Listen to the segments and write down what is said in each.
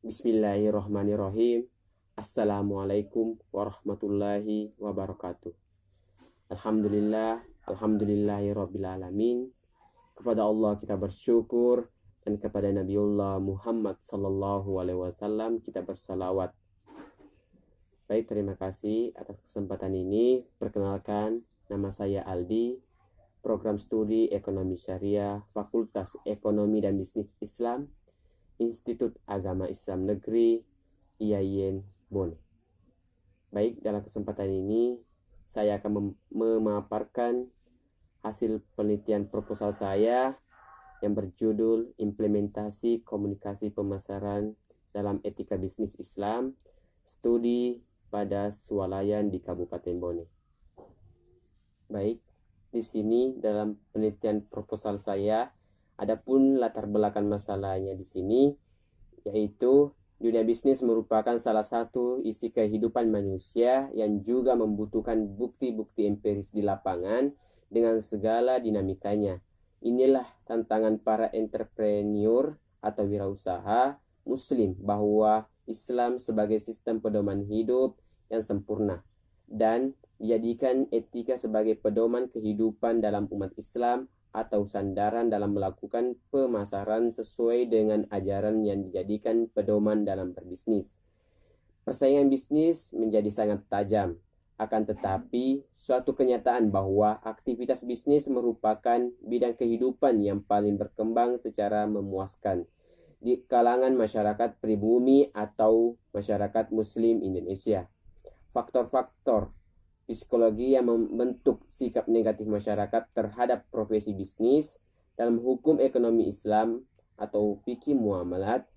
Bismillahirrahmanirrahim. Assalamualaikum warahmatullahi wabarakatuh. Alhamdulillahirrabbilalamin. Kepada Allah kita bersyukur, dan kepada Nabiullah Muhammad sallallahu alaihi wasallam kita bersalawat. Baik, terima kasih atas kesempatan ini. Perkenalkan, nama saya Aldi, program studi Ekonomi Syariah, Fakultas Ekonomi dan Bisnis Islam, Institut Agama Islam Negeri IAIN Bone. Baik, dalam kesempatan ini saya akan memaparkan hasil penelitian proposal saya yang berjudul Implementasi Komunikasi Pemasaran dalam Etika Bisnis Islam, studi pada swalayan di Kabupaten Bone. Baik, di sini dalam penelitian proposal saya, adapun latar belakang masalahnya di sini, yaitu dunia bisnis merupakan salah satu isi kehidupan manusia yang juga membutuhkan bukti-bukti empiris di lapangan dengan segala dinamikanya. Inilah tantangan para entrepreneur atau wirausaha Muslim bahwa Islam sebagai sistem pedoman hidup yang sempurna dan dijadikan etika sebagai pedoman kehidupan dalam umat Islam atau sandaran dalam melakukan pemasaran sesuai dengan ajaran yang dijadikan pedoman dalam berbisnis. Persaingan bisnis menjadi sangat tajam, akan tetapi suatu kenyataan bahwa aktivitas bisnis merupakan bidang kehidupan yang paling berkembang secara memuaskan di kalangan masyarakat pribumi atau masyarakat Muslim Indonesia. Faktor-faktor psikologi yang membentuk sikap negatif masyarakat terhadap profesi bisnis dalam hukum ekonomi Islam atau fikih muamalat.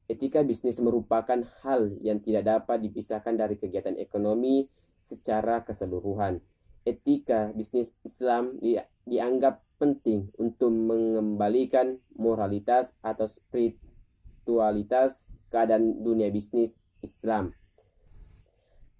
Etika bisnis merupakan hal yang tidak dapat dipisahkan dari kegiatan ekonomi secara keseluruhan. Etika bisnis Islam dianggap penting untuk mengembalikan moralitas atau spiritualitas keadaan dunia bisnis Islam.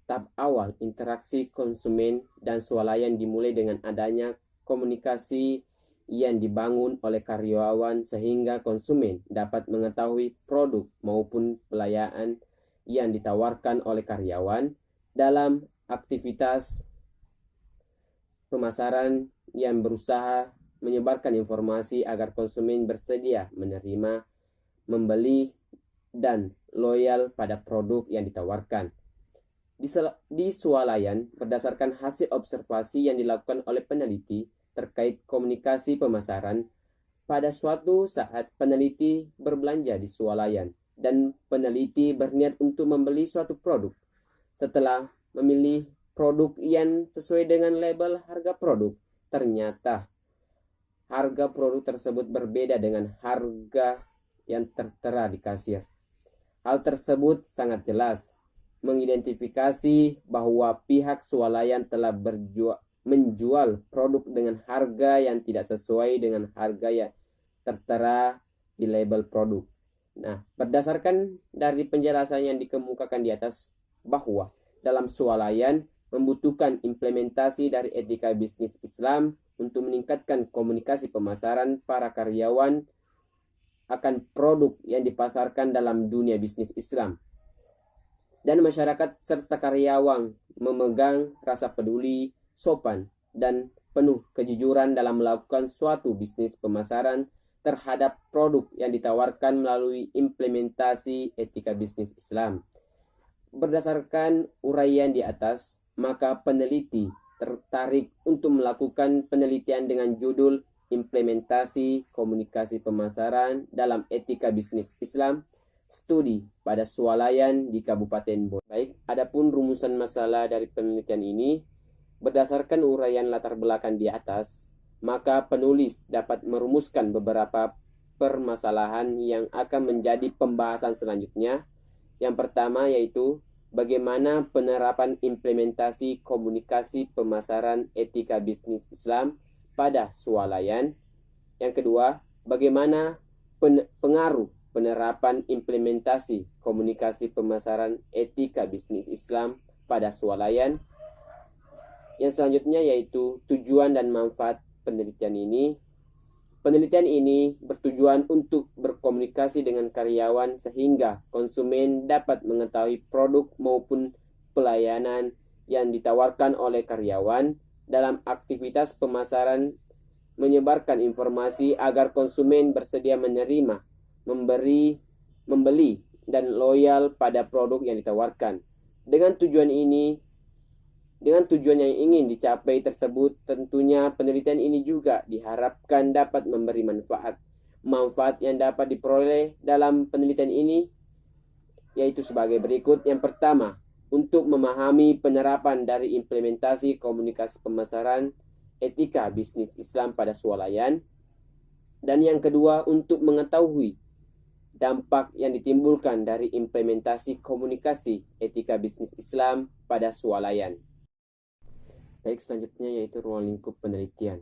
Tahap awal interaksi konsumen dan swalayan dimulai dengan adanya komunikasi yang dibangun oleh karyawan sehingga konsumen dapat mengetahui produk maupun pelayanan yang ditawarkan oleh karyawan dalam aktivitas pemasaran yang berusaha menyebarkan informasi agar konsumen bersedia menerima, membeli, dan loyal pada produk yang ditawarkan. Di swalayan, berdasarkan hasil observasi yang dilakukan oleh peneliti terkait komunikasi pemasaran, pada suatu saat peneliti berbelanja di swalayan dan peneliti berniat untuk membeli suatu produk. Setelah memilih produk yang sesuai dengan label harga produk, ternyata harga produk tersebut berbeda dengan harga yang tertera di kasir. Hal tersebut sangat jelas mengidentifikasi bahwa pihak swalayan telah menjual produk dengan harga yang tidak sesuai dengan harga yang tertera di label produk. Nah, berdasarkan dari penjelasan yang dikemukakan di atas bahwa dalam swalayan membutuhkan implementasi dari etika bisnis Islam untuk meningkatkan komunikasi pemasaran para karyawan akan produk yang dipasarkan dalam dunia bisnis Islam. Dan masyarakat serta karyawan memegang rasa peduli, sopan, dan penuh kejujuran dalam melakukan suatu bisnis pemasaran terhadap produk yang ditawarkan melalui implementasi etika bisnis Islam. Berdasarkan uraian di atas, maka peneliti tertarik untuk melakukan penelitian dengan judul Implementasi Komunikasi Pemasaran dalam Etika Bisnis Islam, studi pada swalayan di Kabupaten Bone. Baik, adapun rumusan masalah dari penelitian ini, berdasarkan uraian latar belakang di atas, maka penulis dapat merumuskan beberapa permasalahan yang akan menjadi pembahasan selanjutnya. Yang pertama yaitu bagaimana penerapan implementasi komunikasi pemasaran etika bisnis Islam pada swalayan. Yang kedua, bagaimana pengaruh penerapan implementasi komunikasi pemasaran etika bisnis Islam pada swalayan. Yang selanjutnya yaitu tujuan dan manfaat penelitian ini. Penelitian ini bertujuan untuk berkomunikasi dengan karyawan sehingga konsumen dapat mengetahui produk maupun pelayanan yang ditawarkan oleh karyawan dalam aktivitas pemasaran, menyebarkan informasi agar konsumen bersedia menerima, membeli, dan loyal pada produk yang ditawarkan. Dengan tujuan yang ingin dicapai tersebut, tentunya penelitian ini juga diharapkan dapat memberi manfaat. Manfaat yang dapat diperoleh dalam penelitian ini yaitu sebagai berikut. Yang pertama, untuk memahami penerapan dari implementasi komunikasi pemasaran etika bisnis Islam pada swalayan. Dan yang kedua, untuk mengetahui dampak yang ditimbulkan dari implementasi komunikasi etika bisnis Islam pada swalayan. Baik, selanjutnya yaitu ruang lingkup penelitian.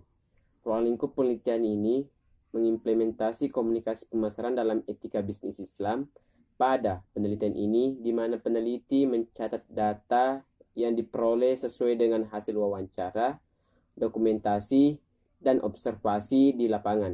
Ruang lingkup penelitian ini mengimplementasi komunikasi pemasaran dalam etika bisnis Islam. Pada penelitian ini, di mana peneliti mencatat data yang diperoleh sesuai dengan hasil wawancara, dokumentasi, dan observasi di lapangan.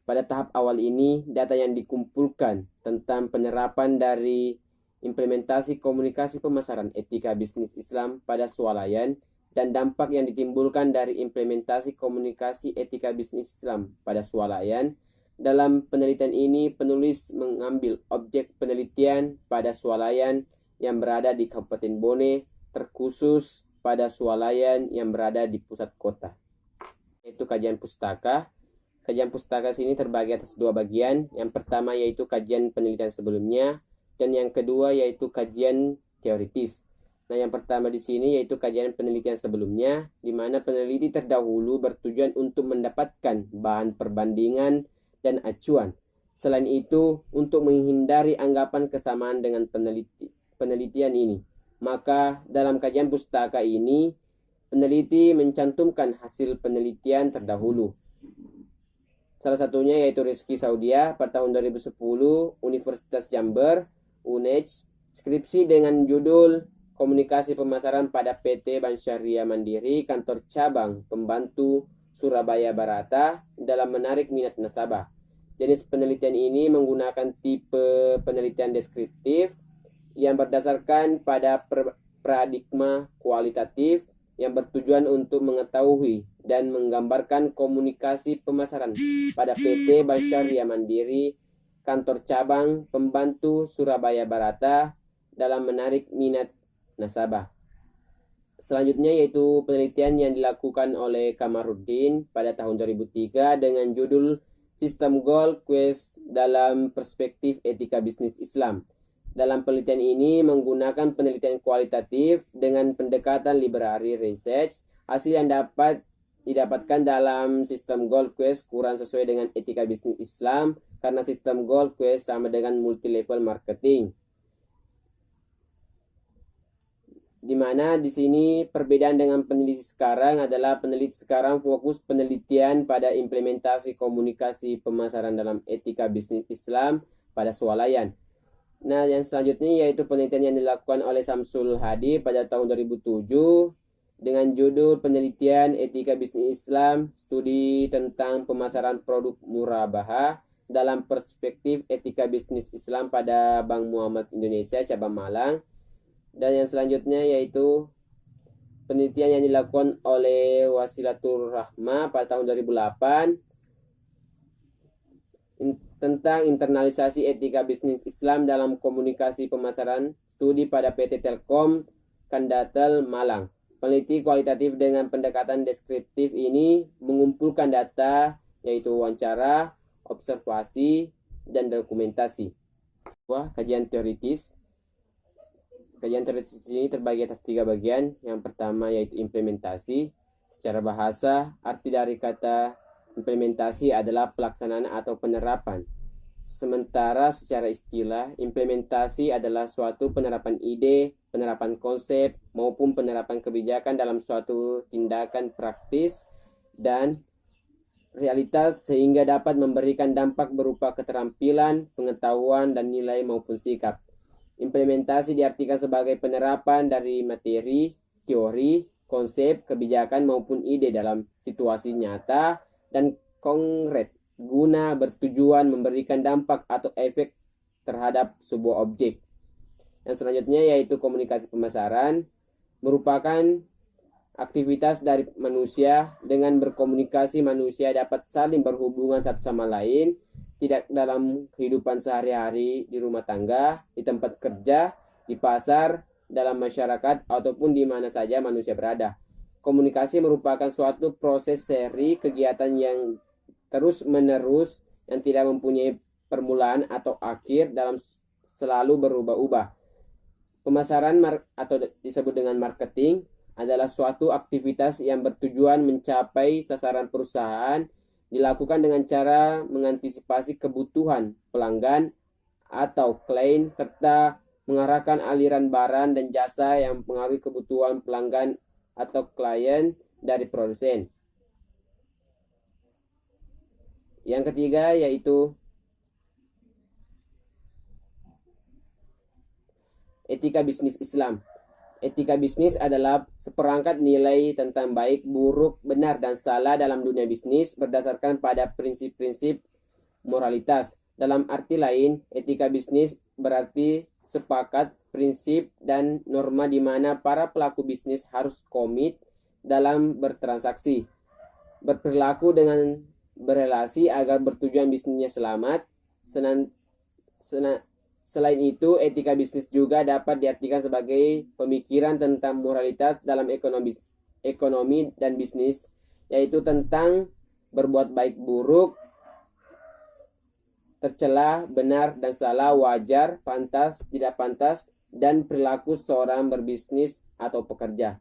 Pada tahap awal ini, data yang dikumpulkan tentang penerapan dari implementasi komunikasi pemasaran etika bisnis Islam pada swalayan dan dampak yang ditimbulkan dari implementasi komunikasi etika bisnis Islam pada swalayan. Dalam penelitian ini, penulis mengambil objek penelitian pada swalayan yang berada di Kabupaten Bone, terkhusus pada swalayan yang berada di pusat kota, yaitu kajian pustaka. Kajian pustaka sini terbagi atas dua bagian. Yang pertama yaitu kajian penelitian sebelumnya, dan yang kedua yaitu kajian teoritis. Nah, yang pertama di sini yaitu kajian penelitian sebelumnya, di mana peneliti terdahulu bertujuan untuk mendapatkan bahan perbandingan dan acuan. Selain itu, untuk menghindari anggapan kesamaan dengan penelitian ini, maka dalam kajian pustaka ini, peneliti mencantumkan hasil penelitian terdahulu. Salah satunya yaitu Rizky Saudia pada tahun 2010, Universitas Jember, UNEJ, skripsi dengan judul Komunikasi Pemasaran pada PT Bank Syariah Mandiri, Kantor Cabang Pembantu Surabaya Barata dalam menarik minat nasabah. Jenis penelitian ini menggunakan tipe penelitian deskriptif yang berdasarkan pada paradigma kualitatif yang bertujuan untuk mengetahui dan menggambarkan komunikasi pemasaran pada PT Bank Syariah Mandiri, Kantor Cabang Pembantu Surabaya Barata dalam menarik minat nasabah. Selanjutnya yaitu penelitian yang dilakukan oleh Kamarudin pada tahun 2003 dengan judul Sistem Goal Quest dalam Perspektif Etika Bisnis Islam. Dalam penelitian ini menggunakan penelitian kualitatif dengan pendekatan library research. Hasil yang dapat didapatkan dalam sistem Goal Quest kurang sesuai dengan etika bisnis Islam karena sistem Goal Quest sama dengan multi-level marketing. Di mana di sini perbedaan dengan peneliti sekarang adalah peneliti sekarang fokus penelitian pada implementasi komunikasi pemasaran dalam etika bisnis Islam pada swalayan. Nah, yang selanjutnya yaitu penelitian yang dilakukan oleh Samsul Hadi pada tahun 2007 dengan judul Penelitian Etika Bisnis Islam, Studi tentang Pemasaran Produk Murabahah dalam Perspektif Etika Bisnis Islam pada Bank Muhammad Indonesia Cabang Malang. Dan yang selanjutnya yaitu penelitian yang dilakukan oleh Wasilatur Rahma pada tahun 2008 tentang internalisasi etika bisnis Islam dalam komunikasi pemasaran, studi pada PT Telkom Kandatel Malang. Peneliti kualitatif dengan pendekatan deskriptif ini mengumpulkan data yaitu wawancara, observasi, dan dokumentasi. Kajian teoritis. Kajian teoritis ini terbagi atas 3 bagian. Yang pertama yaitu implementasi. Secara bahasa, arti dari kata implementasi adalah pelaksanaan atau penerapan. Sementara secara istilah, implementasi adalah suatu penerapan ide, penerapan konsep, maupun penerapan kebijakan dalam suatu tindakan praktis dan realitas sehingga dapat memberikan dampak berupa keterampilan, pengetahuan, dan nilai maupun sikap. Implementasi diartikan sebagai penerapan dari materi, teori, konsep, kebijakan maupun ide dalam situasi nyata dan konkret guna bertujuan memberikan dampak atau efek terhadap sebuah objek. Yang selanjutnya yaitu komunikasi pemasaran, merupakan aktivitas dari manusia. Dengan berkomunikasi manusia dapat saling berhubungan satu sama lain, tidak dalam kehidupan sehari-hari, di rumah tangga, di tempat kerja, di pasar, dalam masyarakat, ataupun di mana saja manusia berada. Komunikasi merupakan suatu proses seri kegiatan yang terus-menerus yang tidak mempunyai permulaan atau akhir dalam selalu berubah-ubah. Pemasaran atau disebut dengan marketing adalah suatu aktivitas yang bertujuan mencapai sasaran perusahaan, dilakukan dengan cara mengantisipasi kebutuhan pelanggan atau klien serta mengarahkan aliran barang dan jasa yang mempengaruhi kebutuhan pelanggan atau klien dari produsen. Yang ketiga yaitu etika bisnis Islam. Etika bisnis adalah seperangkat nilai tentang baik, buruk, benar, dan salah dalam dunia bisnis berdasarkan pada prinsip-prinsip moralitas. Dalam arti lain, etika bisnis berarti sepakat, prinsip, dan norma di mana para pelaku bisnis harus komit dalam bertransaksi, berperilaku dengan berelasi agar bertujuan bisnisnya selamat. Selain itu, etika bisnis juga dapat diartikan sebagai pemikiran tentang moralitas dalam ekonomi dan bisnis, yaitu tentang berbuat baik buruk, tercela, benar dan salah, wajar, pantas, tidak pantas, dan perilaku seorang berbisnis atau pekerja.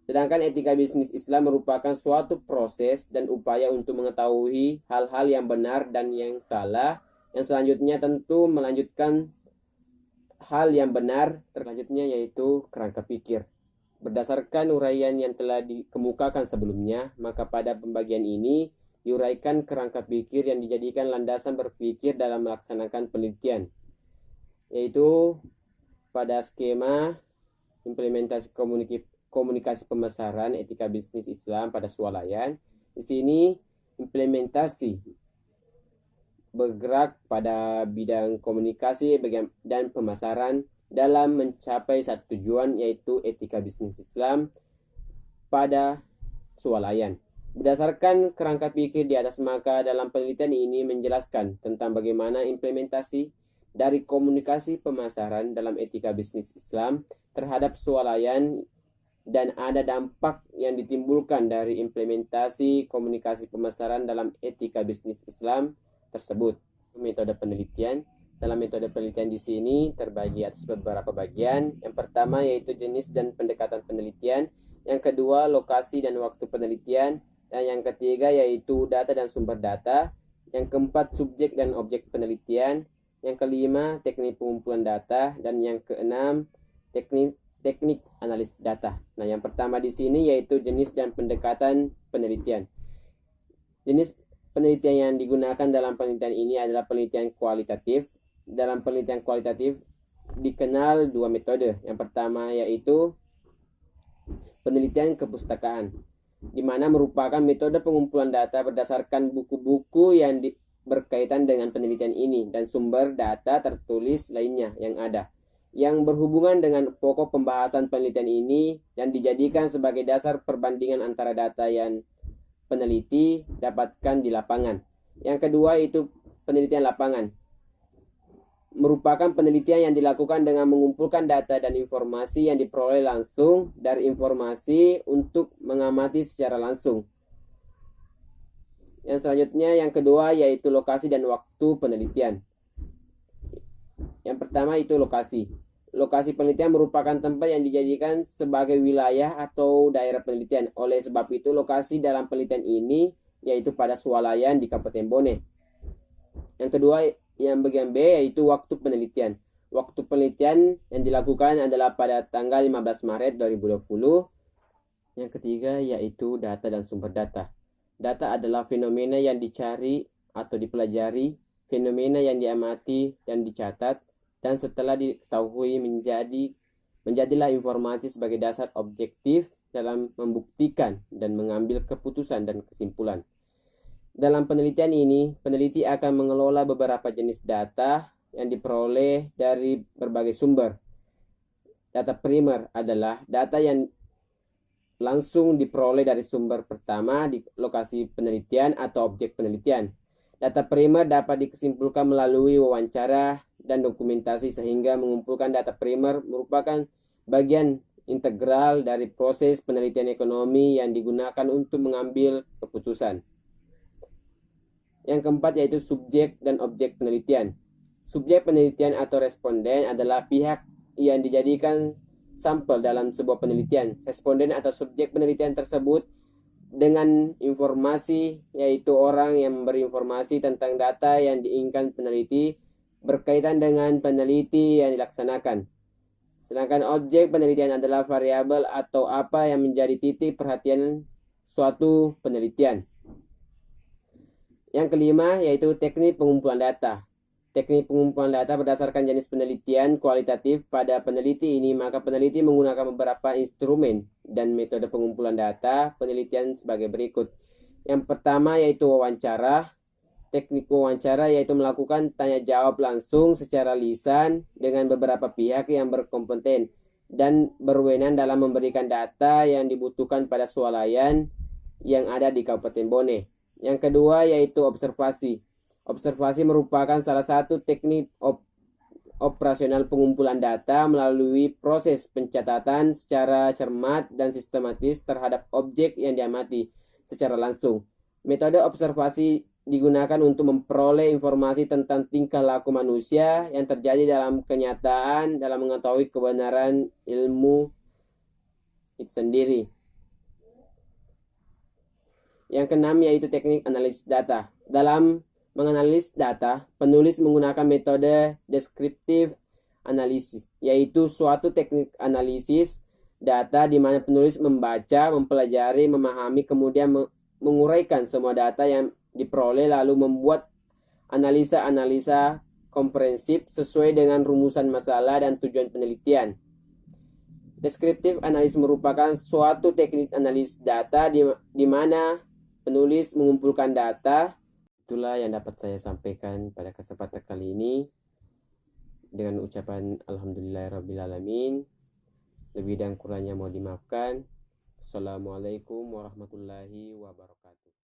Sedangkan etika bisnis Islam merupakan suatu proses dan upaya untuk mengetahui hal-hal yang benar dan yang salah, yang selanjutnya tentu melanjutkan hal yang benar, terlanjutnya yaitu kerangka pikir. Berdasarkan uraian yang telah dikemukakan sebelumnya, maka pada pembagian ini diuraikan kerangka pikir yang dijadikan landasan berpikir dalam melaksanakan penelitian, yaitu pada skema implementasi komunikasi pemasaran etika bisnis Islam pada swalayan. Di sini implementasi bergerak pada bidang komunikasi dan pemasaran dalam mencapai satu tujuan, yaitu etika bisnis Islam pada swalayan. Berdasarkan kerangka pikir di atas, maka dalam penelitian ini menjelaskan tentang bagaimana implementasi dari komunikasi pemasaran dalam etika bisnis Islam terhadap swalayan dan ada dampak yang ditimbulkan dari implementasi komunikasi pemasaran dalam etika bisnis Islam tersebut. Metode penelitian. Dalam metode penelitian di sini terbagi atas beberapa bagian. Yang pertama yaitu jenis dan pendekatan penelitian. Yang kedua lokasi dan waktu penelitian. Dan yang ketiga yaitu data dan sumber data. Yang keempat subjek dan objek penelitian. Yang kelima teknik pengumpulan data. Dan yang keenam teknik analis data. Nah, yang pertama di sini yaitu jenis dan pendekatan penelitian. Jenis penelitian yang digunakan dalam penelitian ini adalah penelitian kualitatif. Dalam penelitian kualitatif dikenal dua metode. Yang pertama yaitu penelitian kepustakaan, di mana merupakan metode pengumpulan data berdasarkan buku-buku yang berkaitan dengan penelitian ini dan sumber data tertulis lainnya yang ada, yang berhubungan dengan pokok pembahasan penelitian ini dan dijadikan sebagai dasar perbandingan antara data yang peneliti dapatkan di lapangan. Yang kedua itu penelitian lapangan. Merupakan penelitian yang dilakukan dengan mengumpulkan data dan informasi yang diperoleh langsung dari informasi untuk mengamati secara langsung. Yang selanjutnya yang kedua yaitu lokasi dan waktu penelitian. Yang pertama itu lokasi. Lokasi penelitian merupakan tempat yang dijadikan sebagai wilayah atau daerah penelitian. Oleh sebab itu, lokasi dalam penelitian ini yaitu pada swalayan di Kabupaten Bone. Yang kedua, yang bagian B yaitu waktu penelitian. Waktu penelitian yang dilakukan adalah pada tanggal 15 Maret 2020. Yang ketiga yaitu data dan sumber data. Data adalah fenomena yang dicari atau dipelajari, fenomena yang diamati dan dicatat, dan setelah diketahui menjadilah informasi sebagai dasar objektif dalam membuktikan dan mengambil keputusan dan kesimpulan. Dalam penelitian ini, peneliti akan mengelola beberapa jenis data yang diperoleh dari berbagai sumber. Data primer adalah data yang langsung diperoleh dari sumber pertama di lokasi penelitian atau objek penelitian. Data primer dapat disimpulkan melalui wawancara dan dokumentasi, sehingga mengumpulkan data primer merupakan bagian integral dari proses penelitian ekonomi yang digunakan untuk mengambil keputusan. Yang keempat yaitu subjek dan objek penelitian. Subjek penelitian atau responden adalah pihak yang dijadikan sampel dalam sebuah penelitian. Responden atau subjek penelitian tersebut dengan informasi, yaitu orang yang memberi informasi tentang data yang diinginkan peneliti berkaitan dengan peneliti yang dilaksanakan. Sedangkan objek penelitian adalah variabel atau apa yang menjadi titik perhatian suatu penelitian. Yang kelima yaitu teknik pengumpulan data. Teknik pengumpulan data berdasarkan jenis penelitian kualitatif. Pada peneliti ini, maka peneliti menggunakan beberapa instrumen dan metode pengumpulan data penelitian sebagai berikut. Yang pertama yaitu wawancara. Teknik wawancara yaitu melakukan tanya jawab langsung secara lisan dengan beberapa pihak yang berkompeten dan berwenang dalam memberikan data yang dibutuhkan pada swalayan yang ada di Kabupaten Bone. Yang kedua yaitu observasi. Observasi merupakan salah satu teknik operasional pengumpulan data melalui proses pencatatan secara cermat dan sistematis terhadap objek yang diamati secara langsung. Metode observasi digunakan untuk memperoleh informasi tentang tingkah laku manusia yang terjadi dalam kenyataan dalam mengetahui kebenaran ilmu itu sendiri. Yang keenam yaitu teknik analisis data. Dalam menganalisis data, penulis menggunakan metode deskriptif analisis, yaitu suatu teknik analisis data di mana penulis membaca, mempelajari, memahami, kemudian menguraikan semua data yang diperoleh lalu membuat analisa-analisa komprehensif sesuai dengan rumusan masalah dan tujuan penelitian. Deskriptif analisis merupakan suatu teknik analisis data di mana penulis mengumpulkan data. Itulah yang dapat saya sampaikan pada kesempatan kali ini dengan ucapan alhamdulillahirrabbilalamin. Lebih dan kurangnya mohon dimaafkan. Assalamualaikum warahmatullahi wabarakatuh.